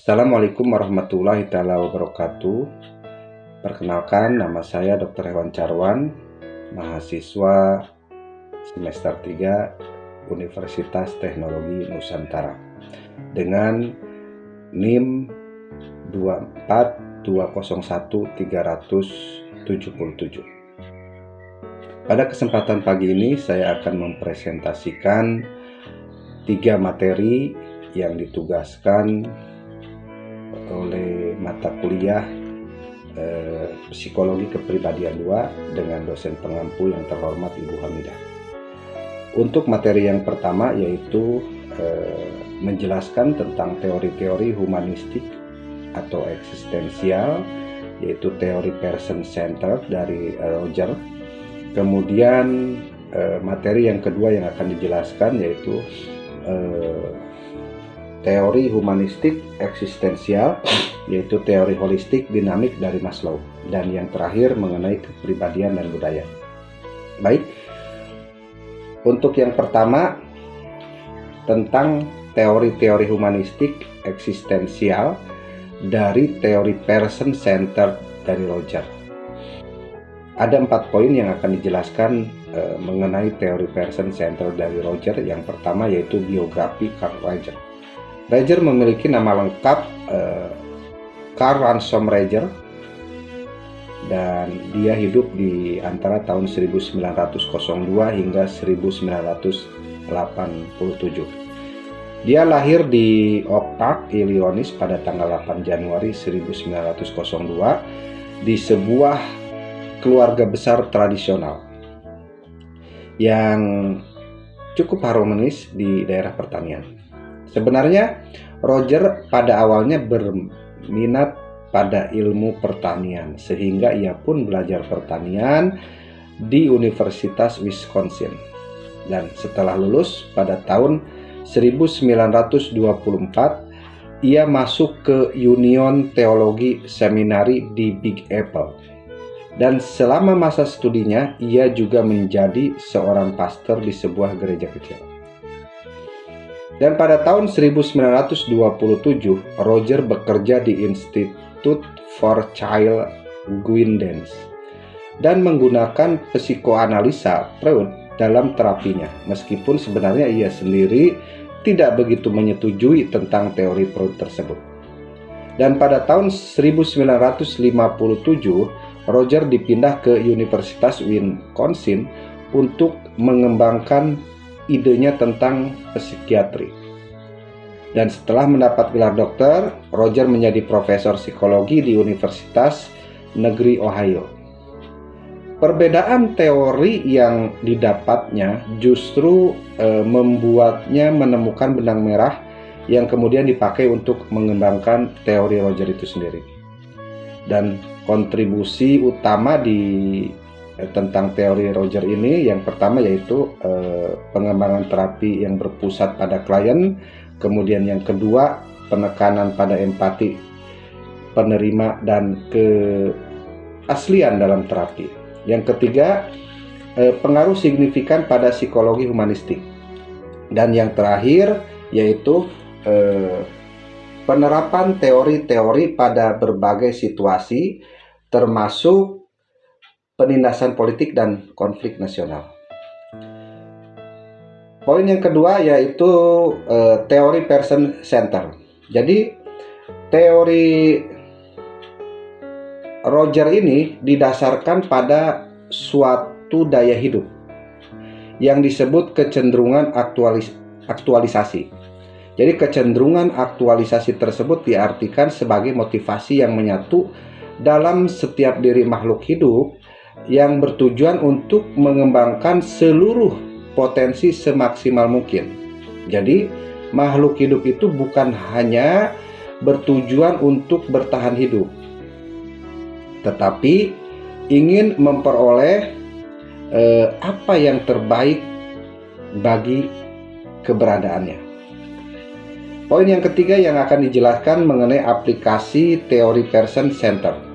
Assalamualaikum warahmatullahi wabarakatuh. Perkenalkan, nama saya Dr. Hewan Carwan, mahasiswa semester 3 Universitas Teknologi Nusantara dengan NIM 24201-377. Pada kesempatan pagi ini saya akan mempresentasikan 3 materi yang ditugaskan oleh mata kuliah Psikologi Kepribadian 2 dengan dosen pengampu yang terhormat Ibu Hamidah. Untuk materi yang pertama yaitu menjelaskan tentang teori-teori humanistik atau eksistensial, yaitu teori person-centered dari Roger. Kemudian materi yang kedua yang akan dijelaskan yaitu teori humanistik eksistensial, yaitu teori holistik dinamik dari Maslow, dan yang terakhir mengenai kepribadian dan budaya. Baik, untuk yang pertama tentang teori-teori humanistik eksistensial dari teori person-centered dari Roger. Ada 4 poin yang akan dijelaskan mengenai teori person-centered dari Roger. Yang pertama yaitu biografi Carl Roger. Roger memiliki nama lengkap Carl Ransom Roger, dan dia hidup di antara tahun 1902 hingga 1987. Dia lahir di Oak Park, Illinois pada tanggal 8 Januari 1902 di sebuah keluarga besar tradisional yang cukup harmonis di daerah pertanian. Sebenarnya Roger pada awalnya berminat pada ilmu pertanian, sehingga ia pun belajar pertanian di Universitas Wisconsin. Dan setelah lulus pada tahun 1924, ia masuk ke Union Theology Seminary di Big Apple. Dan selama masa studinya, ia juga menjadi seorang pastor di sebuah gereja kecil. Dan pada tahun 1927, Roger bekerja di Institute for Child Guidance dan menggunakan psikoanalisa Freud dalam terapinya, meskipun sebenarnya ia sendiri tidak begitu menyetujui tentang teori Freud tersebut. Dan pada tahun 1957, Roger dipindah ke Universitas Wisconsin untuk mengembangkan idenya tentang psikiatri. Dan setelah mendapat gelar dokter, Roger menjadi profesor psikologi di Universitas Negeri Ohio. Perbedaan teori yang didapatnya justru membuatnya menemukan benang merah yang kemudian dipakai untuk mengembangkan teori Roger itu sendiri. Dan kontribusi utama tentang teori Roger ini yang pertama yaitu pengembangan terapi yang berpusat pada klien, kemudian yang kedua penekanan pada empati penerima dan keaslian dalam terapi. Yang ketiga pengaruh signifikan pada psikologi humanistik, dan yang terakhir yaitu penerapan teori-teori pada berbagai situasi termasuk penindasan politik dan konflik nasional. Poin yang kedua yaitu teori person-centered. Jadi teori Roger ini didasarkan pada suatu daya hidup yang disebut kecenderungan aktualisasi. Jadi kecenderungan aktualisasi tersebut diartikan sebagai motivasi yang menyatu dalam setiap diri makhluk hidup yang bertujuan untuk mengembangkan seluruh potensi semaksimal mungkin. Jadi makhluk hidup itu bukan hanya bertujuan untuk bertahan hidup, tetapi ingin memperoleh apa yang terbaik bagi keberadaannya. Poin yang ketiga yang akan dijelaskan mengenai aplikasi teori person-centered.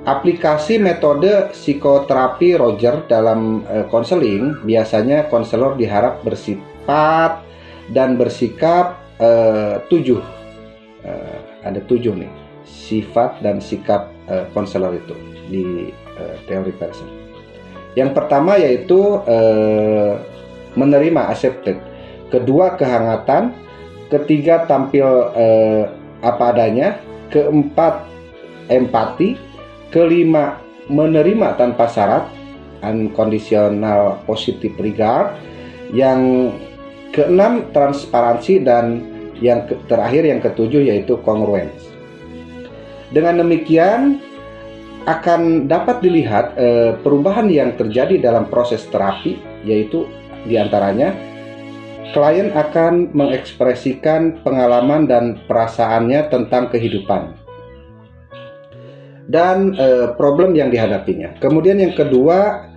Aplikasi metode psikoterapi Roger dalam konseling, biasanya konselor diharap bersifat dan bersikap 7 Ada 7 nih sifat dan sikap konselor itu di teori Pearson. Yang pertama yaitu menerima, accepted. Kedua, kehangatan. Ketiga, tampil apa adanya. Keempat, empati. Kelima, menerima tanpa syarat, unconditional positive regard. Yang keenam, transparansi. Dan yang terakhir, yang ketujuh, yaitu congruence. Dengan demikian akan dapat dilihat perubahan yang terjadi dalam proses terapi, yaitu diantaranya klien akan mengekspresikan pengalaman dan perasaannya tentang kehidupan dan problem yang dihadapinya. Kemudian yang kedua,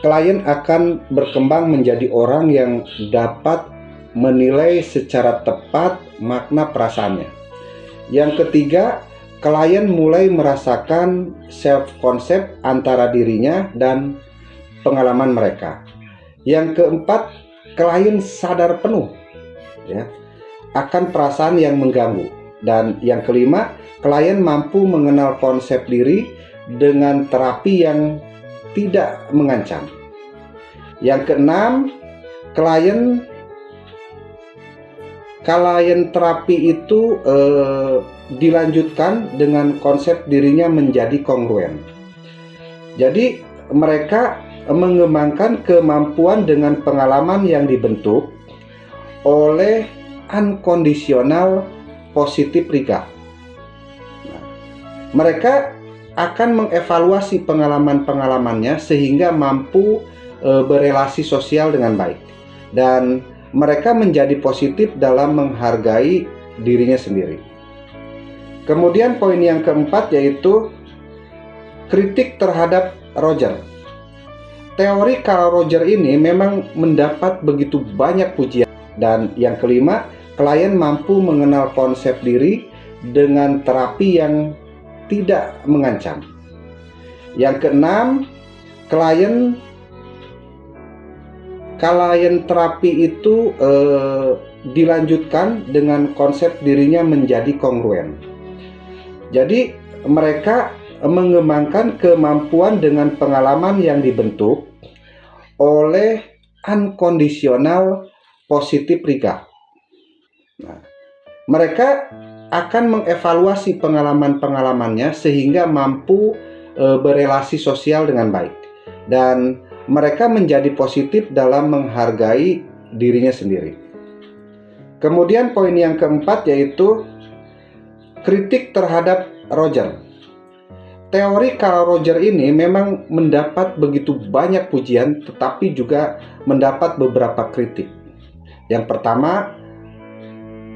klien akan berkembang menjadi orang yang dapat menilai secara tepat makna perasaannya. Yang ketiga, klien mulai merasakan self-concept antara dirinya dan pengalaman mereka. Yang keempat, klien sadar penuh akan perasaan yang mengganggu. Dan yang kelima, klien mampu mengenal konsep diri dengan terapi yang tidak mengancam. Yang keenam, klien terapi itu dilanjutkan dengan konsep dirinya menjadi kongruen. Jadi mereka mengembangkan kemampuan dengan pengalaman yang dibentuk oleh unconditional positive regard. Mereka akan mengevaluasi pengalaman-pengalamannya sehingga mampu berelasi sosial dengan baik, dan mereka menjadi positif dalam menghargai dirinya sendiri. Kemudian poin yang keempat yaitu kritik terhadap Roger. Teori Carl Roger ini memang mendapat begitu banyak pujian. Dan yang kelima, klien mampu mengenal konsep diri dengan terapi yang tidak mengancam. Yang keenam, klien terapi itu dilanjutkan dengan konsep dirinya menjadi kongruen. Jadi mereka mengembangkan kemampuan dengan pengalaman yang dibentuk oleh unconditional positive regard. Mereka akan mengevaluasi pengalaman-pengalamannya sehingga mampu berelasi sosial dengan baik, dan mereka menjadi positif dalam menghargai dirinya sendiri. Kemudian poin yang keempat yaitu kritik terhadap Roger. Teori Carl Roger ini memang mendapat begitu banyak pujian, tetapi juga mendapat beberapa kritik. Yang pertama,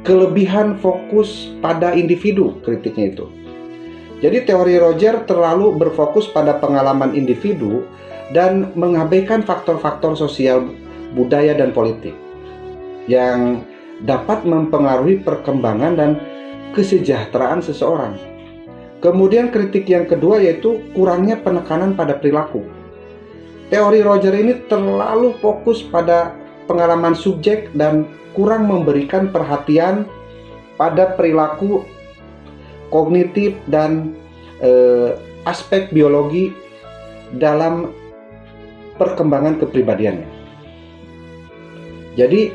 kelebihan fokus pada individu, kritiknya itu. Jadi teori Roger terlalu berfokus pada pengalaman individu dan mengabaikan faktor-faktor sosial, budaya, dan politik yang dapat mempengaruhi perkembangan dan kesejahteraan seseorang. Kemudian kritik yang kedua yaitu kurangnya penekanan pada perilaku. Teori Roger ini terlalu fokus pada pengalaman subjek dan kurang memberikan perhatian pada perilaku kognitif dan aspek biologi dalam perkembangan kepribadiannya. Jadi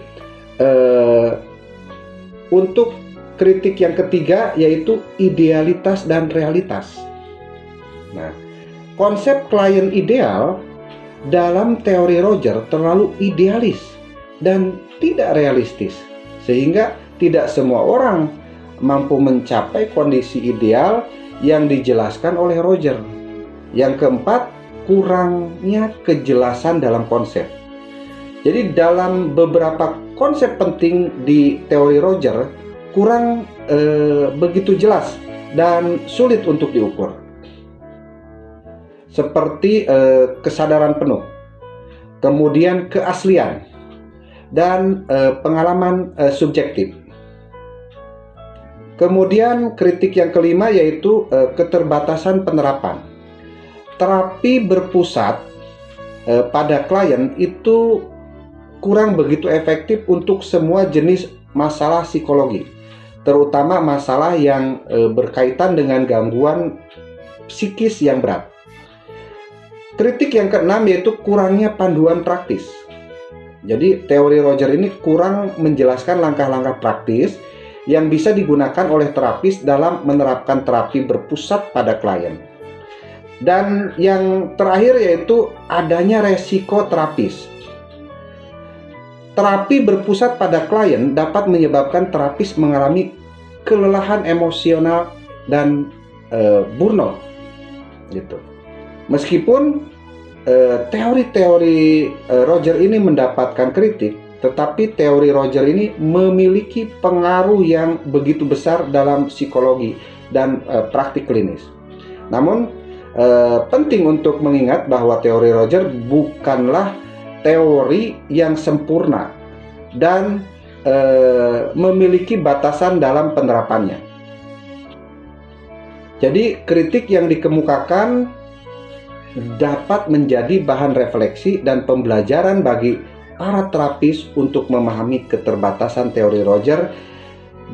untuk kritik yang ketiga yaitu idealitas dan realitas. Nah, konsep klien ideal dalam teori Roger terlalu idealis dan tidak realistis, sehingga tidak semua orang mampu mencapai kondisi ideal yang dijelaskan oleh Roger. Yang keempat, kurangnya kejelasan dalam konsep. Jadi dalam beberapa konsep penting di teori Roger kurang begitu jelas dan sulit untuk diukur, seperti kesadaran penuh, kemudian keaslian, dan pengalaman subjektif. Kemudian kritik yang kelima yaitu keterbatasan penerapan. Terapi berpusat pada klien itu kurang begitu efektif untuk semua jenis masalah psikologi, terutama masalah yang berkaitan dengan gangguan psikis yang berat. Kritik yang keenam yaitu kurangnya panduan praktis. Jadi teori Roger ini kurang menjelaskan langkah-langkah praktis yang bisa digunakan oleh terapis dalam menerapkan terapi berpusat pada klien. Dan yang terakhir yaitu adanya resiko terapis. Terapi berpusat pada klien dapat menyebabkan terapis mengalami kelelahan emosional dan burnout, gitu. Meskipun teori-teori Roger ini mendapatkan kritik, tetapi teori Roger ini memiliki pengaruh yang begitu besar dalam psikologi dan praktik klinis. Namun penting untuk mengingat bahwa teori Roger bukanlah teori yang sempurna dan memiliki batasan dalam penerapannya. Jadi kritik yang dikemukakan dapat menjadi bahan refleksi dan pembelajaran bagi para terapis untuk memahami keterbatasan teori Roger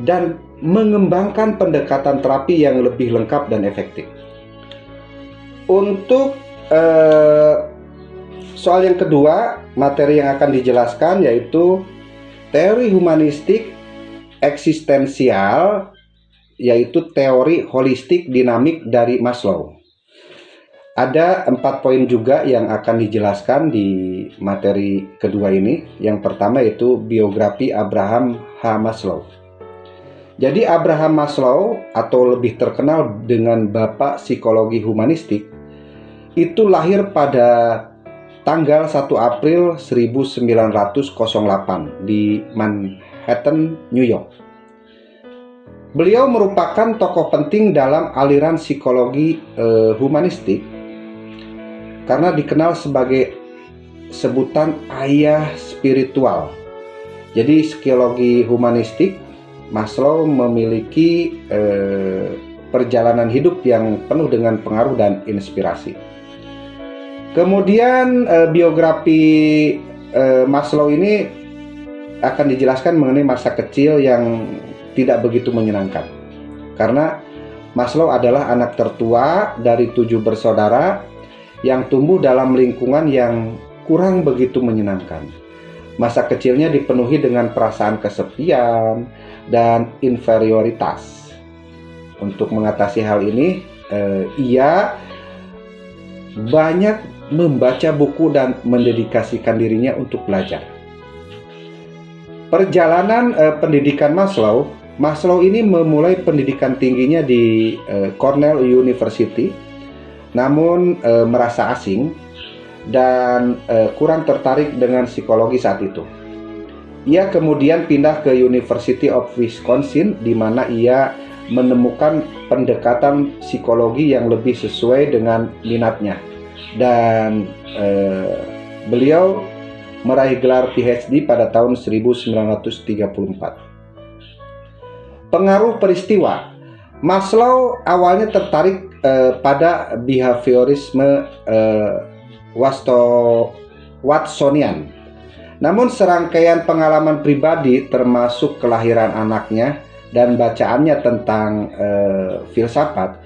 dan mengembangkan pendekatan terapi yang lebih lengkap dan efektif. Untuk soal yang kedua, materi yang akan dijelaskan yaitu teori humanistik eksistensial, yaitu teori holistik dinamik dari Maslow. Ada 4 poin juga yang akan dijelaskan di materi kedua ini. Yang pertama yaitu biografi Abraham H. Maslow. Jadi Abraham Maslow, atau lebih terkenal dengan Bapak Psikologi Humanistik, itu lahir pada tanggal 1 April 1908 di Manhattan, New York. Beliau merupakan tokoh penting dalam aliran psikologi humanistik karena dikenal sebagai sebutan ayah spiritual. Jadi psikologi humanistik, Maslow memiliki perjalanan hidup yang penuh dengan pengaruh dan inspirasi. Kemudian biografi Maslow ini akan dijelaskan mengenai masa kecil yang tidak begitu menyenangkan. Karena Maslow adalah anak tertua dari 7 bersaudara yang tumbuh dalam lingkungan yang kurang begitu menyenangkan. Masa kecilnya dipenuhi dengan perasaan kesepian dan inferioritas. Untuk mengatasi hal ini, ia banyak membaca buku dan mendedikasikan dirinya untuk belajar. Perjalanan pendidikan Maslow ini memulai pendidikan tingginya di Cornell University, namun merasa asing dan kurang tertarik dengan psikologi saat itu. Ia kemudian pindah ke University of Wisconsin, di mana ia menemukan pendekatan psikologi yang lebih sesuai dengan minatnya. Dan beliau meraih gelar PhD pada tahun 1934. Pengaruh peristiwa. Maslow awalnya tertarik pada behaviorisme Watsonian. Namun serangkaian pengalaman pribadi termasuk kelahiran anaknya dan bacaannya tentang filsafat,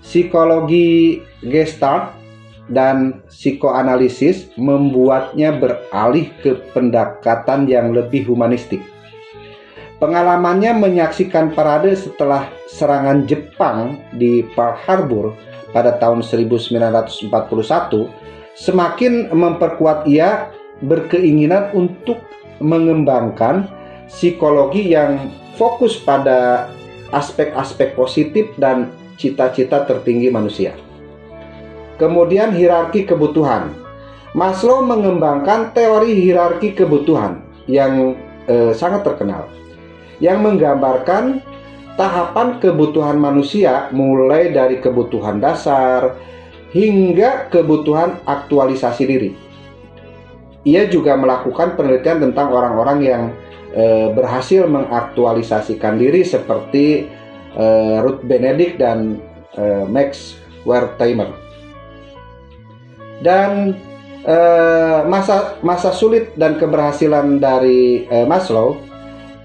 psikologi Gestalt, dan psikoanalisis membuatnya beralih ke pendekatan yang lebih humanistik. Pengalamannya menyaksikan parade setelah serangan Jepang di Pearl Harbor pada tahun 1941 semakin memperkuat ia berkeinginan untuk mengembangkan psikologi yang fokus pada aspek-aspek positif dan cita-cita tertinggi manusia. Kemudian hierarki kebutuhan. Maslow mengembangkan teori hierarki kebutuhan yang sangat terkenal, yang menggambarkan tahapan kebutuhan manusia mulai dari kebutuhan dasar hingga kebutuhan aktualisasi diri. Ia juga melakukan penelitian tentang orang-orang yang berhasil mengaktualisasikan diri seperti Ruth Benedict dan Max Wertheimer. Dan masa sulit dan keberhasilan dari Maslow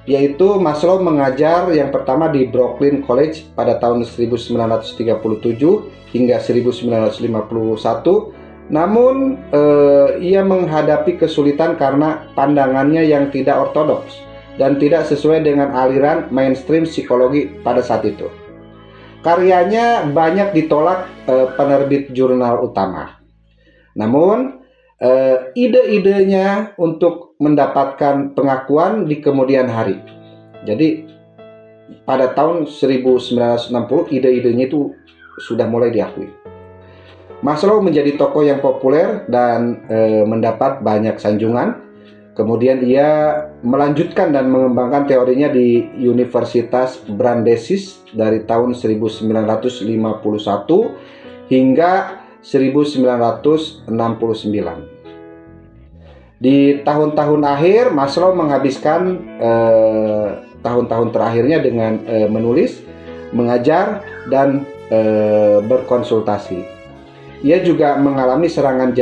yaitu Maslow mengajar yang pertama di Brooklyn College pada tahun 1937 hingga 1951. Namun ia menghadapi kesulitan karena pandangannya yang tidak ortodoks dan tidak sesuai dengan aliran mainstream psikologi pada saat itu. Karyanya banyak ditolak penerbit jurnal utama. Namun ide-idenya untuk mendapatkan pengakuan di kemudian hari. Jadi pada tahun 1960 ide-idenya itu sudah mulai diakui. Maslow menjadi tokoh yang populer dan mendapat banyak sanjungan. Kemudian ia melanjutkan dan mengembangkan teorinya di Universitas Brandeis dari tahun 1951 hingga 1969. Di tahun-tahun akhir, Maslow menghabiskan tahun-tahun terakhirnya dengan menulis, mengajar, dan berkonsultasi. Ia juga mengalami serangan jantung